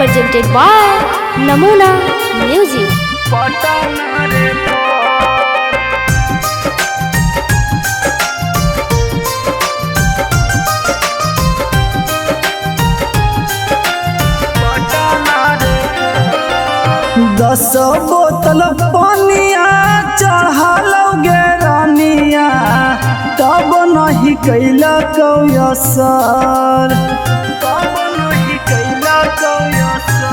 presented by Namuna Music. दस बोतल पानिया चढ़ालोगे रानिया तब नहीं कैला असर, तब नहीं कैला असर।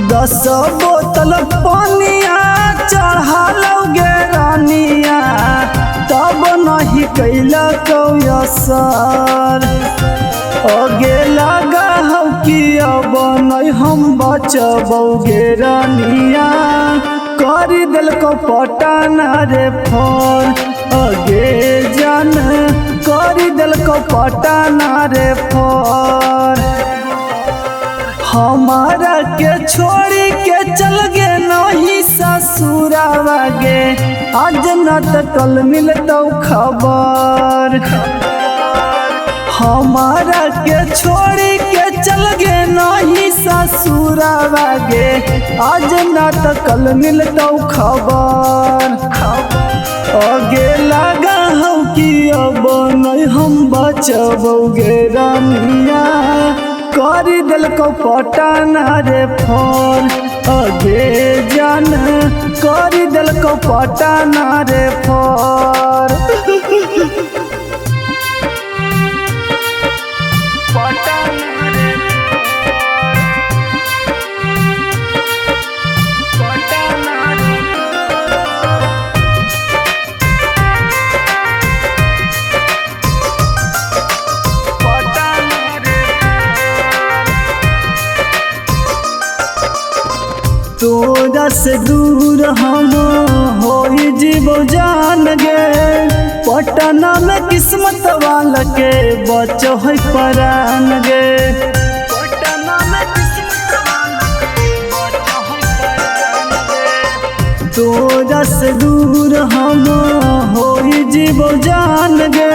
10 बोतल पानिया चढ़ालोगे रानिया तब नहीं कैला असर। आगे लगा हो कि अब नहीं हम बचबोगे रानिया कर दिल को पटाना रे फोन। आगे जान कर दिल को पटाना रे फोन। हमारा के छोड़ी के चल गे नहीं ससुरावा गे आज न तो कल मिलतो खबर। हमारा के छोड़ी के चल गे नहीं ससुरावा गे आज ना तो कल मिलतो खबर। आगे लगा हो कि अब नहीं हम बचबोगे रानिया कर दिल को पटाना रे फोन। आगे जान कर दिल को पटाना रे फोन। तोरा से दूर हम हो जीवो जान गे पटना में किस्मत वाला के बचो है परान गे। पटना में किस्मत वाला के बचो है परान गे। तोरा से दूर हम हो जीवो जान गे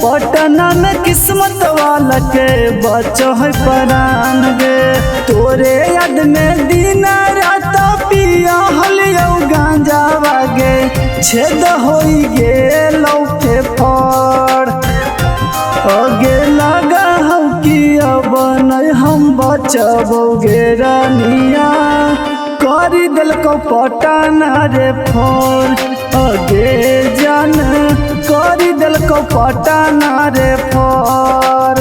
पटना में किस्मत वाला के बचो है परान गे। तोरे याद में दिन रात पिया हलियो गांजा वागे छेद होई गे लौटे फड़। आगे लगा हो कि अब नहीं हम बचबोगे रानिया कर दिल को पटाना रे फोन। आगे जान कर दिल को पटाना रे फोन।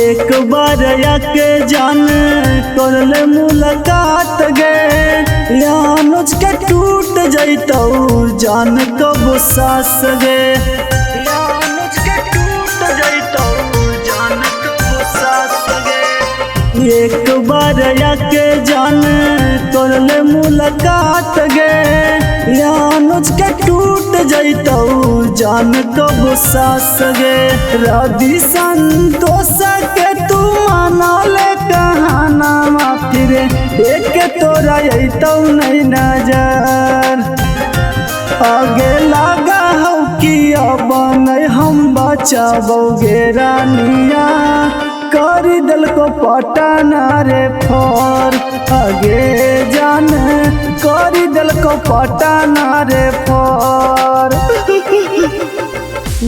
एक बार आके जान कर ले मुलाकात गे यानुज के टूट जैतौ जान कब सास गे। यानुज के टूट जैतौ जान कब सास गे। एक बार आके जान कर ले मुलाकात गे यानुज के टूट जैतौ जान कब सास गे। रवि संतोष के तू माना ले कहाना फिर एक तोरा अतौ नहीं नजर। आगे लगा हो कि अब नहीं हम बचबोगे रानिया कर दिल को पटाना रे फोन। आगे जान कर दिल को पटाना रे फोन।